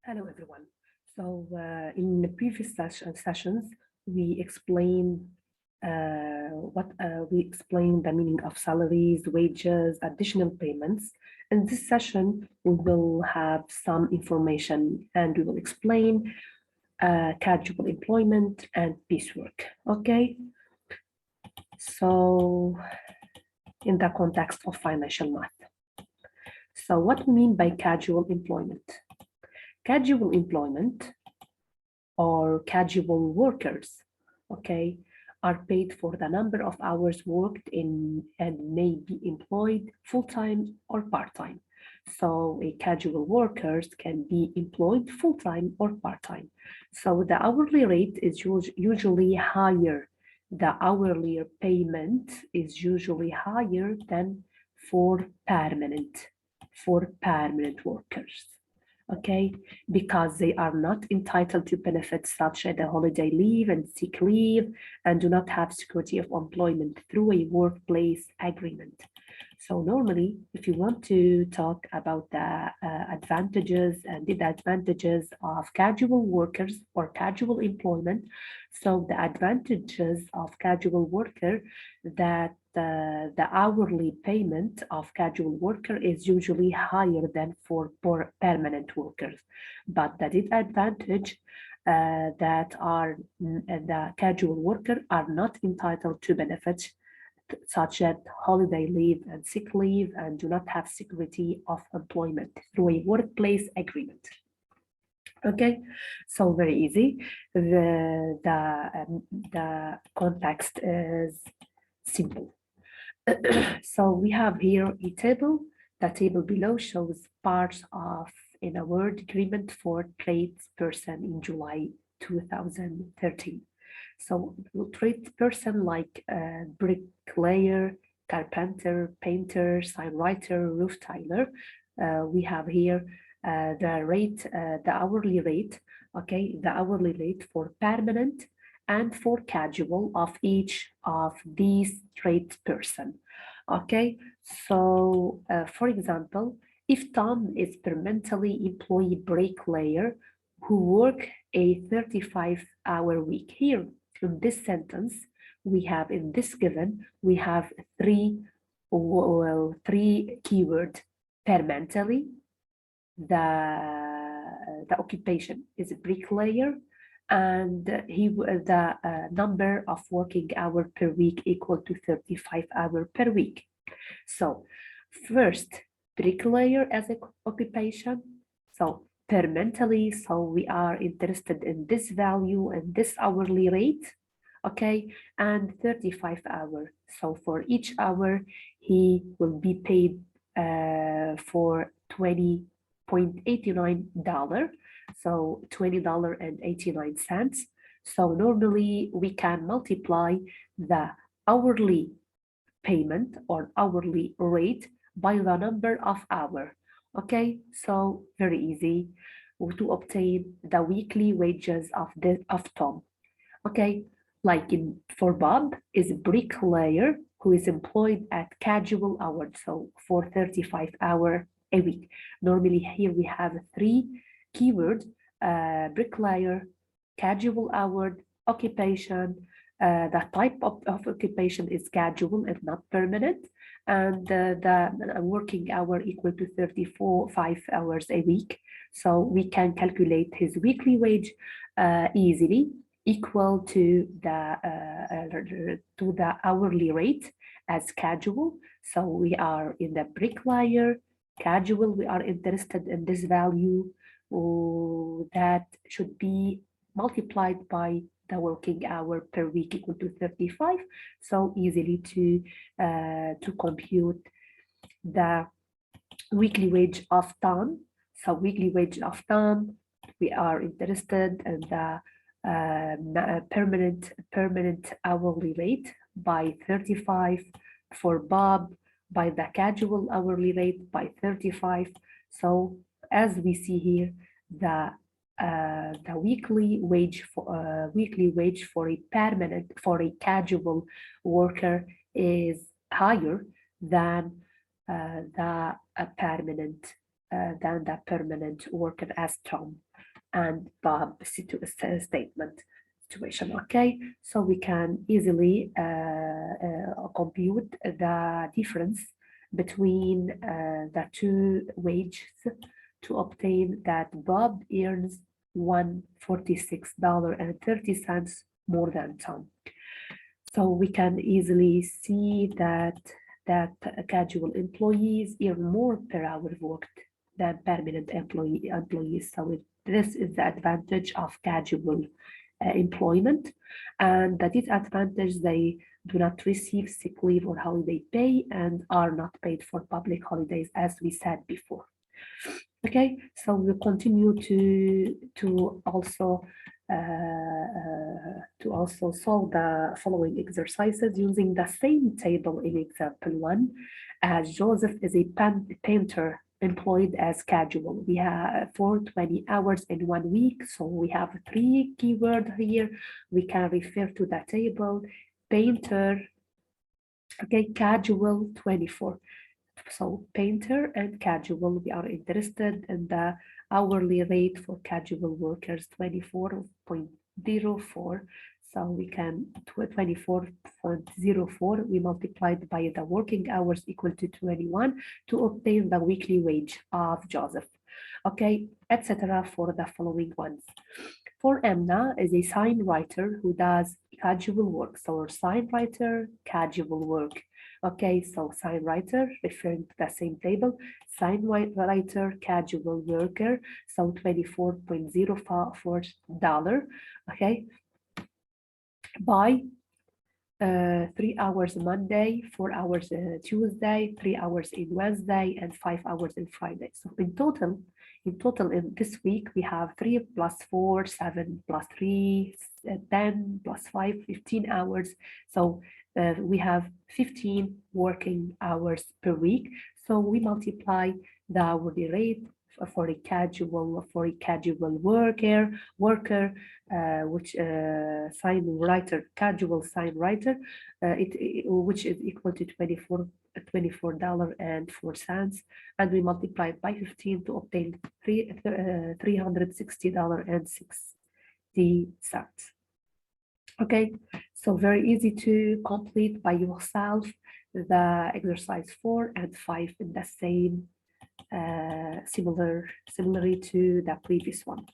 Hello, everyone. In the previous sessions, we explained we explained the meaning of salaries, wages, additional payments. In this session, we will have some information and we will explain casual employment and piecework. Okay, so in the context of financial math. So, what we mean by casual employment? Casual employment or casual workers, okay, are paid for the number of hours worked in and may be employed full-time or part-time. So a casual workers can be employed full-time or part-time. So the hourly rate is usually higher. The hourly payment is usually higher than for permanent workers, okay, because they are not entitled to benefits such as the holiday leave and sick leave and do not have security of employment through a workplace agreement. So normally, if you want to talk about the advantages and disadvantages of casual workers or casual employment, so the advantages of casual worker that the hourly payment of casual worker is usually higher than for permanent workers, but the disadvantage that are the casual worker are not entitled to benefits such as holiday leave and sick leave and do not have security of employment through a workplace agreement. Okay, so very easy. The context is simple. So we have here a table. The table below shows parts of an award agreement for tradesperson in July 2013. So tradesperson like bricklayer, carpenter, painter, sign writer, roof tiler. We have here the hourly rate, okay, the hourly rate for permanent and for casual of each of these tradesperson. Okay, so for example, if Tom is permanently employee bricklayer who work a 35-hour week, here in this sentence, we have in this given, we have three keywords: permanently, the occupation is a bricklayer, and the number of working hour per week equal to 35 hour per week. So first, bricklayer as an occupation, so permanently, so we are interested in this value and this hourly rate, okay, and 35 hour. So for each hour, he will be paid for $20.89, so $20.89. So normally we can multiply the hourly payment or hourly rate by the number of hour. Okay, so very easy to obtain the weekly wages of Tom. Okay, like for Bob is a bricklayer who is employed at casual hours, so for 35 hour a week. Normally here we have three keywords: bricklayer, casual hour, occupation. The type of occupation is casual and not permanent, and the working hour equal to 5 hours a week. So we can calculate his weekly wage easily, equal to the hourly rate as casual. So we are in the bricklayer casual, we are interested in this value that should be multiplied by the working hour per week equal to 35. So easily to compute the weekly wage of Tom. So weekly wage of Tom, we are interested in the permanent hourly rate by 35, for Bob by the casual hourly rate by 35. So as we see here, the weekly wage for a casual worker is higher than the permanent than the permanent worker as Tom and Bob statement situation. Okay, so we can easily compute the difference between the two wages to obtain that Bob earns $146.30 more than Tom. So we can easily see that casual employees earn more per hour worked than permanent employees. So this is the advantage of casual employment, and the disadvantage they do not receive sick leave or holiday pay and are not paid for public holidays, as we said before. Okay, so we'll continue to also solve the following exercises using the same table in example 1, as Joseph is a painter employed as casual. We have for 20 hours in 1 week, so we have 3 keywords here. We can refer to the table: painter, okay, casual, 24. So painter and casual, we are interested in the hourly rate for casual workers, 24.04. So we can 24.04, we multiplied by the working hours equal to 21 to obtain the weekly wage of Joseph. Okay, etc. for the following ones. For Emna is a sign writer who does casual work. So sign writer, casual work. Okay, so sign writer, referring to the same table, sign writer, casual worker, so $24.04. Okay, by 3 hours Monday, 4 hours Tuesday, 3 hours in Wednesday, and 5 hours in Friday. So in total in this week, we have 3 plus 4, 7 plus 3, 10 plus 5, 15 hours. So we have 15 working hours per week. So we multiply the hourly rate for a casual worker, which sign writer, casual sign writer, which is equal to $24.04, and we multiply it by 15 to obtain $360.60. Okay, so very easy to complete by yourself the exercise 4 and 5 in the same similarly to the previous one.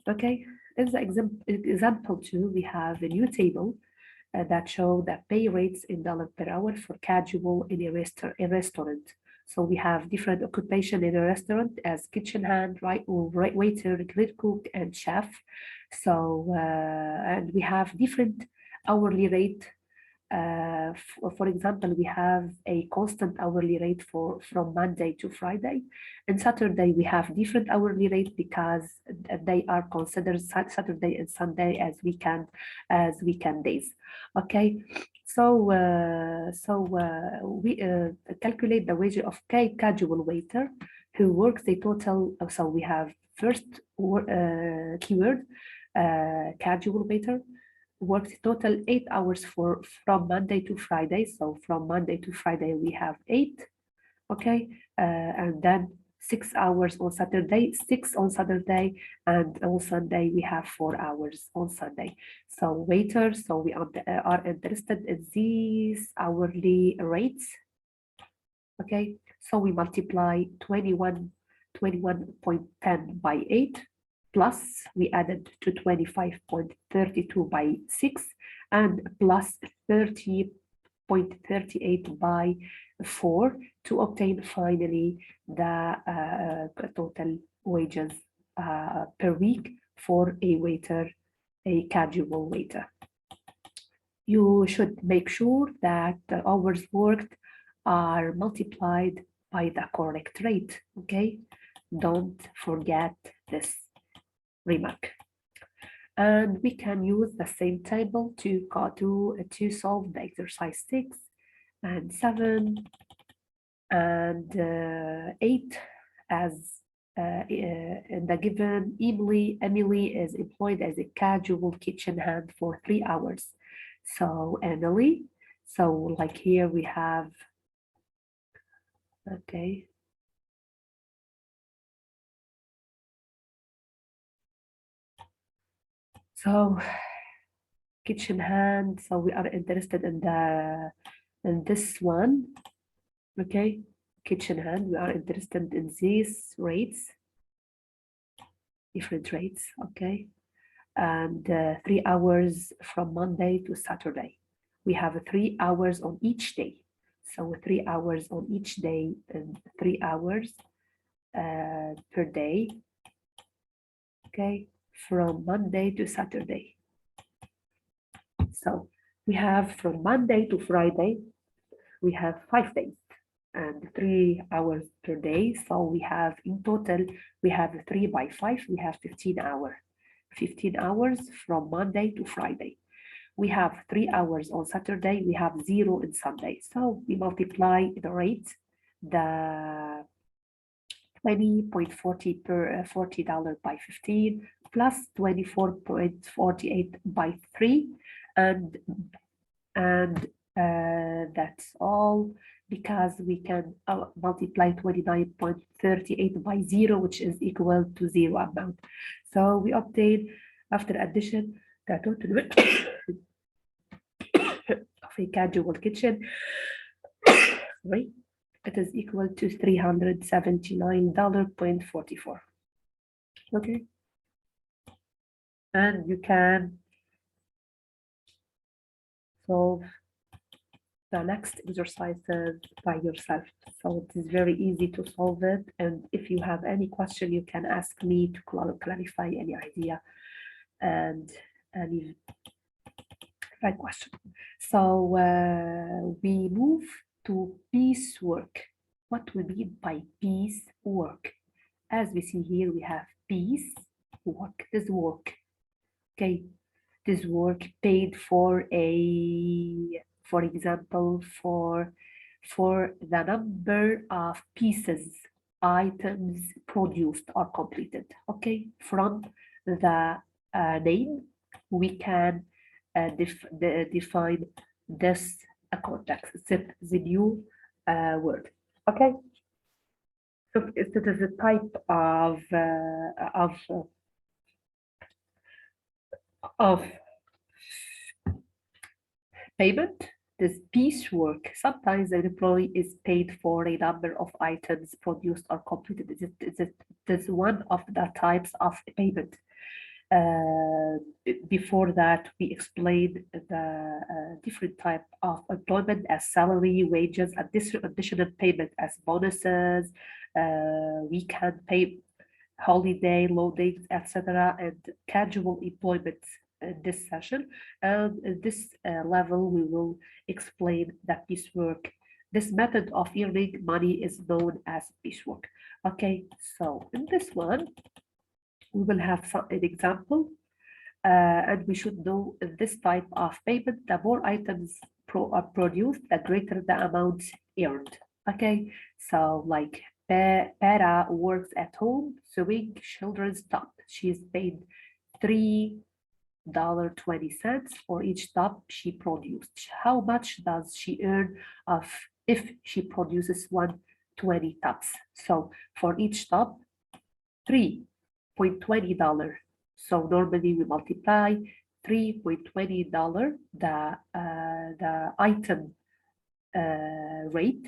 Okay, in the example 2, we have a new table that show the pay rates in dollar per hour for casual in a restaurant. So we have different occupation in a restaurant as kitchen hand, waiter, grill cook, and chef. So and we have different hourly rate. For example, we have a constant hourly rate from Monday to Friday, and Saturday we have different hourly rate because they are considered Saturday and Sunday as weekend days. Okay, so we calculate the wage of casual waiter who works a total. So we have first keyword, casual waiter worked total 8 hours from Monday to Friday. So from Monday to Friday we have 8, okay, and then 6 hours on Saturday, 6 on Saturday, and on Sunday we have 4 hours on Sunday. So waiters, so we are interested in these hourly rates. Okay, so we multiply 21.10 by 8, plus we added to 25.32 by 6, and plus 30.38 by 4 to obtain finally the total wages per week for a waiter, a casual waiter. You should make sure that the hours worked are multiplied by the correct rate, okay? Don't forget this remark. And we can use the same table to solve the exercise 6 and 7 and 8 as in the given. Emily is employed as a casual kitchen hand for 3 hours. So Emily, so like here we have, okay, So kitchen hand. So we are interested in this one. Okay, kitchen hand. We are interested in these rates, different rates. Okay, and 3 hours from Monday to Saturday. We have 3 hours on each day. So 3 hours on each day and 3 hours per day. Okay, from Monday to Saturday. So we have from Monday to Friday, we have 5 days and 3 hours per day. So we have in total, we have 3 by 5, we have 15 hours. 15 hours from Monday to Friday. We have 3 hours on Saturday, we have 0 on Sunday. So we multiply the rate, the 20.40 per $40 by 15 plus 24.48 by 3 and that's all because we can multiply 29.38 by 0, which is equal to 0 amount. So we obtain after addition the total of a casual kitchen, right? It is equal to $379.44. Okay, and you can solve the next exercises by yourself. So it is very easy to solve it. And if you have any question, you can ask me to clarify any idea and any right question. So we move to piecework. What we mean by piecework? As we see here, we have piece work. This work, okay, this work paid for for example, for the number of pieces items produced or completed. Okay, from the name we can define this context, the new word. Okay, so it is a type of payment. This piecework, sometimes the employee is paid for a number of items produced or completed. It is one of the types of payment. Uh, Before that, we explained the different type of employment as salary, wages, additional payment as bonuses, weekend pay, holiday, loadings, etc., and casual employment in this session. And in this level, we will explain that piecework. This method of earning money is known as piecework. Okay, so in this one, we will have an example, and we should know this type of payment. The more items are produced, the greater the amount earned. Okay, so like Para works at home sewing children's top. She is paid $3.20 for each top she produced. How much does she earn of if she produces 120 tops? So for each top, $3.20. So normally we multiply $3.20 the item rate,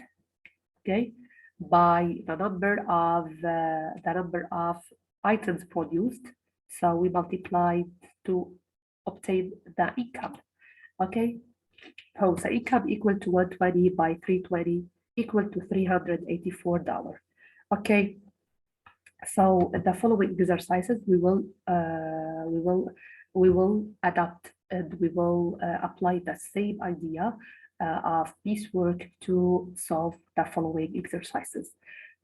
okay, by the number of items produced. So we multiply to obtain the income. Okay, so the income equal to 120 by 320 equal to $384. Okay, so the following exercises we will adapt and we will apply the same idea of piecework to solve the following exercises.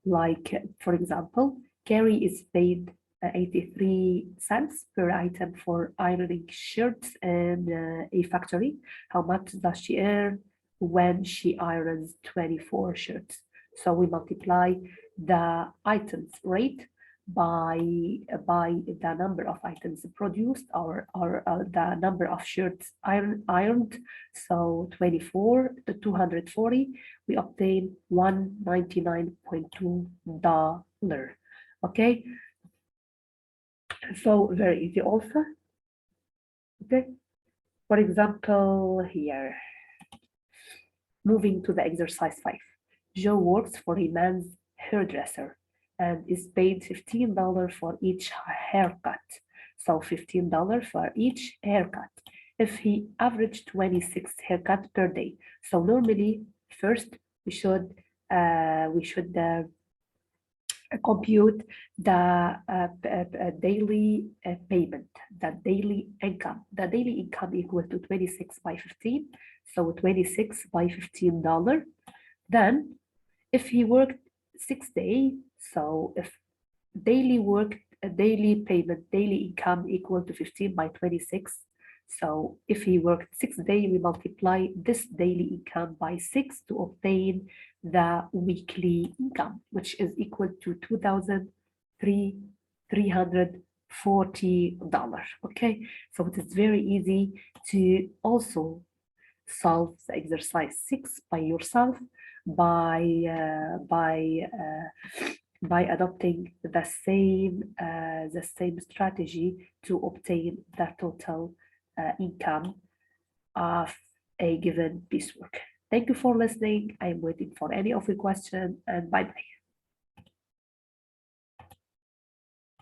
Like, for example, Carrie is paid 83 cents per item for ironing shirts in a factory. How much does she earn when she irons 24 shirts? So we multiply the items rate by the number of items produced or the number of shirts ironed. So 24 to 240, we obtain $199.2. Okay, so very easy also. Okay. For example, here, moving to the exercise 5. Joe works for a man's hairdresser and is paid $15 for each haircut. So $15 for each haircut. If he averaged 26 haircuts per day. So normally, first we should compute the daily payment, the daily income. The daily income equal to 26 by 15. So 26 by $15. Then if he worked 6 days, so if daily work, daily payment, daily income equal to 15 by 26. So if he worked 6 days, we multiply this daily income by 6 to obtain the weekly income, which is equal to $2,340. Okay, so it is very easy to also solve the exercise 6 by yourself by uh, by uh, by adopting the same strategy to obtain the total income of a given piecework. Thank you for listening. I'm waiting for any of your questions, and bye bye.